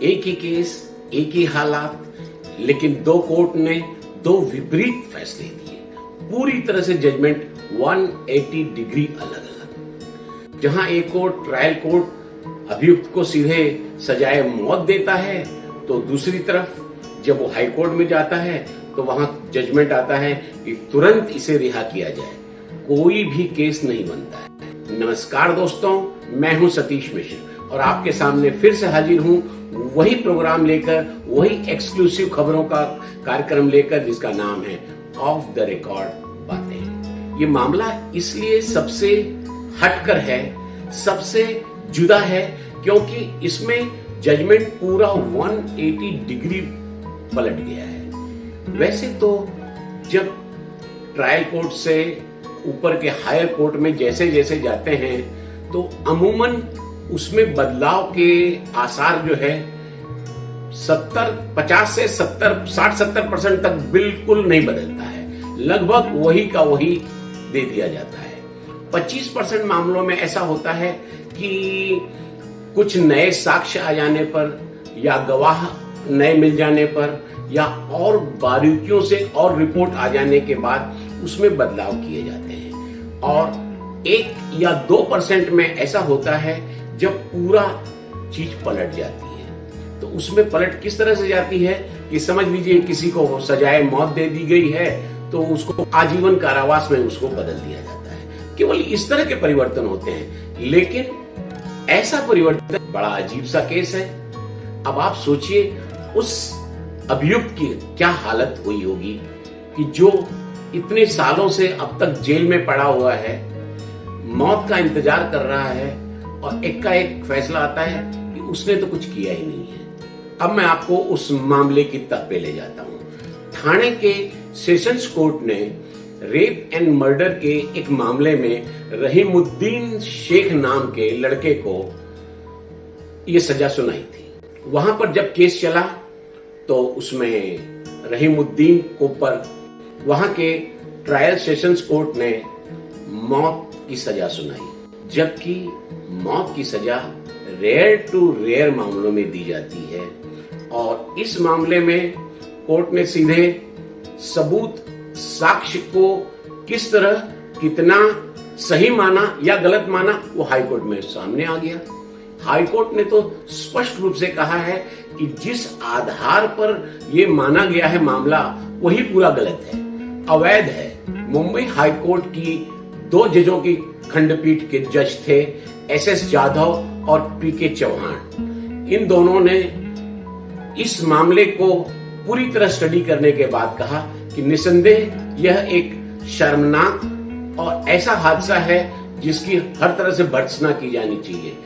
एक ही केस, एक ही हालात, लेकिन दो कोर्ट ने दो विपरीत फैसले दिए। पूरी तरह से जजमेंट 180 डिग्री अलग अलग। जहां एक कोर्ट, ट्रायल कोर्ट, अभियुक्त को सीधे सजाए मौत देता है, तो दूसरी तरफ जब वो हाई कोर्ट में जाता है तो वहां जजमेंट आता है कि तुरंत इसे रिहा किया जाए। कोई भी केस नहीं बनता है। नमस्कार दोस्तों, मैं हूं सतीश मिश्र और आपके सामने फिर से हाजिर हूं वही प्रोग्राम लेकर, वही एक्सक्लूसिव खबरों का कार्यक्रम लेकर जिसका नाम है ऑफ द रिकॉर्ड बातें। ये मामला इसलिए सबसे हटकर है, सबसे जुदा है, क्योंकि इसमें जजमेंट पूरा 180 डिग्री पलट गया है। वैसे तो जब ट्रायल कोर्ट से ऊपर के हायर कोर्ट में जैसे जैसे जाते हैं तो अमूमन उसमें बदलाव के आसार जो है 50 से 60-70% तक बिल्कुल नहीं बदलता है। लगभग वही का वही दे दिया जाता है। 25% मामलों में ऐसा होता है कि कुछ नए साक्ष्य आ जाने पर या गवाह नए मिल जाने पर या और बारीकियों से और रिपोर्ट आ जाने के बाद उसमें बदलाव किए जाते हैं। और 1 या 2% में ऐसा होता है जब पूरा चीज पलट जाती है। तो उसमें पलट किस तरह से जाती है कि समझ लीजिए किसी को सजाए मौत दे दी गई है तो उसको आजीवन कारावास में उसको बदल दिया जाता है। केवल इस तरह के परिवर्तन होते हैं, लेकिन ऐसा परिवर्तन बड़ा अजीब सा केस है। अब आप सोचिए उस अभियुक्त की क्या हालत हुई होगी कि जो इतने सालों से अब तक जेल में पड़ा हुआ है, मौत का इंतजार कर रहा है और एकाएक फैसला आता है कि उसने तो कुछ किया ही नहीं है। अब मैं आपको उस मामले की तह पे ले जाता हूं। ठाणे के सेशंस कोर्ट ने रेप एंड मर्डर के एक मामले में रहीमुद्दीन शेख नाम के लड़के को यह सजा सुनाई थी। वहां पर जब केस चला तो उसमें रहीमुद्दीन को पर वहां के ट्रायल सेशंस कोर्ट ने मौत की सजा सुनाई, जबकि मौत की सजा रेयर टू रेयर मामलों में दी जाती है। और इस मामले में कोर्ट ने सीधे सबूत, साक्ष्य को किस तरह कितना सही माना या गलत माना वो हाई कोर्ट में सामने आ गया। हाई कोर्ट ने तो स्पष्ट रूप से कहा है कि जिस आधार पर यह माना गया है मामला वही पूरा गलत है, अवैध है। मुंबई हाई कोर्ट की 2 जजों की खंडपीठ के जज थे SS जाधव और PK चौहान। इन दोनों ने इस मामले को पूरी तरह स्टडी करने के बाद कहा कि निसंदेह यह एक शर्मनाक और ऐसा हादसा है जिसकी हर तरह से भर्त्सना की जानी चाहिए।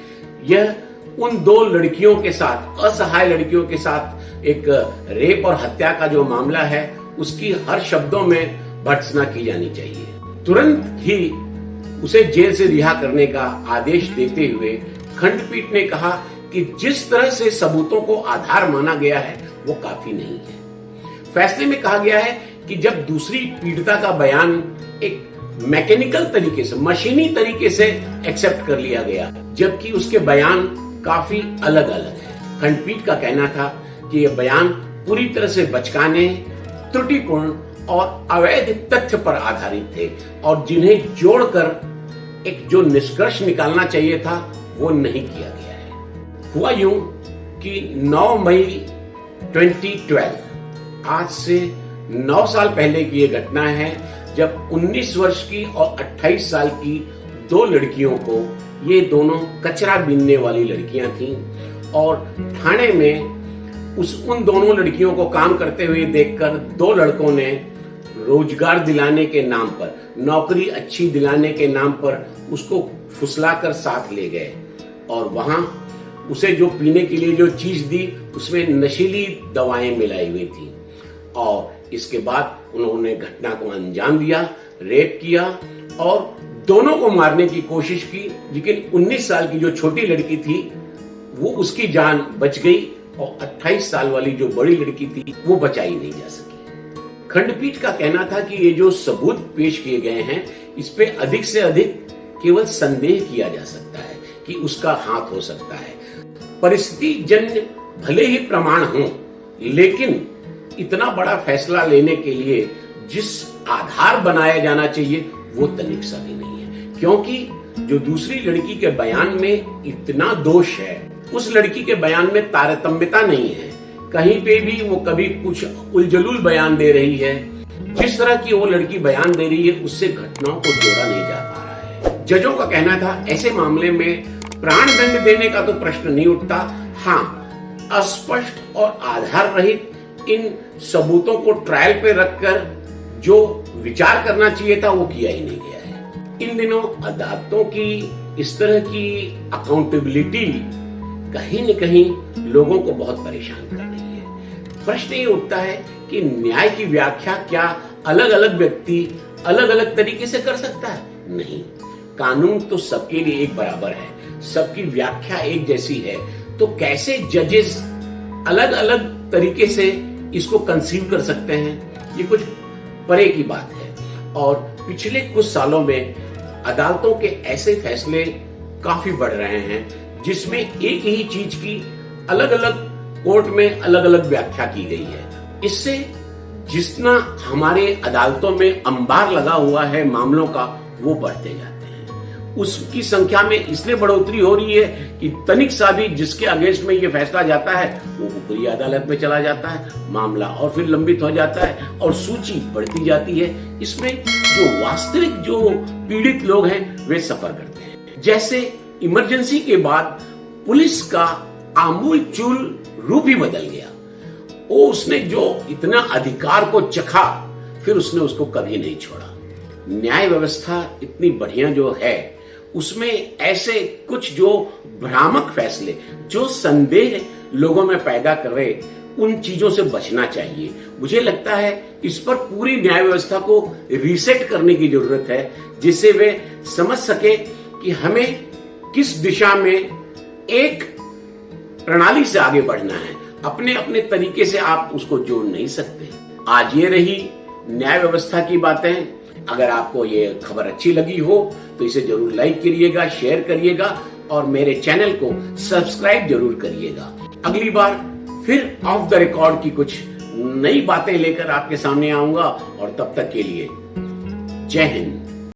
यह उन 2 लड़कियों के साथ, असहाय लड़कियों के साथ एक रेप और हत्या का जो मामला है उसकी हर शब्दों में भर्त्सना की जानी चाहिए। तुरंत ही उसे जेल से रिहा करने का आदेश देते हुए खंडपीठ ने कहा कि जिस तरह से सबूतों को आधार माना गया है वो काफी नहीं है। फैसले में कहा गया है कि जब दूसरी पीड़िता का बयान एक मैकेनिकल तरीके से, मशीनी तरीके से एक्सेप्ट कर लिया गया, जबकि उसके बयान काफी अलग अलग है। खंडपीठ का कहना था कि यह बयान पूरी तरह से बचकाने, त्रुटिपूर्ण और अवैध तथ्य पर आधारित थे और जिन्हें जोड़कर एक जो निष्कर्ष निकालना चाहिए था वो नहीं किया गया है। हुआ यूं कि 9 मई 2012, आज से 9 साल पहले की यह घटना है, जब 19 वर्ष की और 28 साल की 2 लड़कियों को, ये दोनों कचरा बीनने वाली लड़कियां थीं, और ठाणे में उन दोनों लड़कियों को काम करते हुए देखकर 2 लड़कों ने रोजगार दिलाने के नाम पर, नौकरी अच्छी दिलाने के नाम पर उसको फुसलाकर साथ ले गए और वहां उसे जो पीने के लिए जो चीज दी उसमें नशीली दवाएं मिलाई हुई थी। और इसके बाद उन्होंने घटना को अंजाम दिया, रेप किया और दोनों को मारने की कोशिश की, लेकिन 19 साल की जो छोटी लड़की थी वो उसकी जान बच गई और 28 साल वाली जो बड़ी लड़की थी वो बचाई नहीं जा सकी। खंडपीठ का कहना था कि ये जो सबूत पेश किए गए हैं इस पे अधिक से अधिक केवल संदेह किया जा सकता है कि उसका हाथ हो सकता है। परिस्थिति जन्य भले ही प्रमाण हो, लेकिन इतना बड़ा फैसला लेने के लिए जिस आधार बनाया जाना चाहिए वो तनिक सा भी नहीं है, क्योंकि जो दूसरी लड़की के बयान में इतना दोष है, उस लड़की के बयान में तारतम्यता नहीं है। कहीं पे भी वो कभी कुछ उलझुल बयान दे रही है। जिस तरह की वो लड़की बयान दे रही है उससे घटनाओं को जोड़ा नहीं जा पा रहा है। जजों का कहना था ऐसे मामले में प्राण दंड देने का तो प्रश्न नहीं उठता। हाँ, अस्पष्ट और आधार रहित इन सबूतों को ट्रायल पे रखकर जो विचार करना चाहिए था वो किया ही नहीं गया है। इन दिनों अदालतों की इस तरह की अकाउंटेबिलिटी कहीं न कहीं लोगों को बहुत परेशान कर रही है। प्रश्न ये उठता है कि न्याय की व्याख्या क्या अलग अलग व्यक्ति अलग अलग तरीके से कर सकता है? नहीं, कानून तो सबके लिए एक बराबर है, सबकी व्याख्या एक जैसी है, तो कैसे जजेस अलग अलग तरीके से इसको कंसीव कर सकते हैं? ये कुछ परे की बात है। और पिछले कुछ सालों में अदालतों के ऐसे फैसले काफी बढ़ रहे हैं जिसमें एक ही चीज की अलग अलग कोर्ट में अलग अलग व्याख्या की गई है। इससे जितना हमारे अदालतों में अंबार लगा हुआ है मामलों का, वो बढ़ते जाते हैं। उसकी संख्या में इसलिए बढ़ोतरी हो रही है कि तनिक सा भी जिसके अगेंस्ट में ये फैसला जाता है वो ऊपरी अदालत में चला जाता है मामला, और फिर लंबित हो जाता है और सूची बढ़ती जाती है। इसमें जो वास्तविक जो पीड़ित लोग हैं वे सफर करते हैं। जैसे इमरजेंसी के बाद पुलिस का आमूल चूल रूप ही बदल गया। वो उसने जो इतना अधिकार को चखा, फिर उसने उसको कभी नहीं छोड़ा। न्याय व्यवस्था इतनी बढ़िया जो है, उसमें ऐसे कुछ जो भ्रामक फैसले, जो संदेह लोगों में पैदा कर रहे, उन चीजों से बचना चाहिए। मुझे लगता है इस पर पूरी न्याय व्यवस्था को रीसेट करने की जरूरत है, जिससे वे समझ सके कि हमें किस दिशा में एक प्रणाली से आगे बढ़ना है। अपने अपने तरीके से आप उसको जोड़ नहीं सकते। आज ये रही न्याय व्यवस्था की बातें। अगर आपको ये खबर अच्छी लगी हो तो इसे जरूर लाइक करिएगा, शेयर करिएगा और मेरे चैनल को सब्सक्राइब जरूर करिएगा। अगली बार फिर ऑफ द रिकॉर्ड की कुछ नई बातें लेकर आपके सामने आऊंगा, और तब तक के लिए जय हिंद।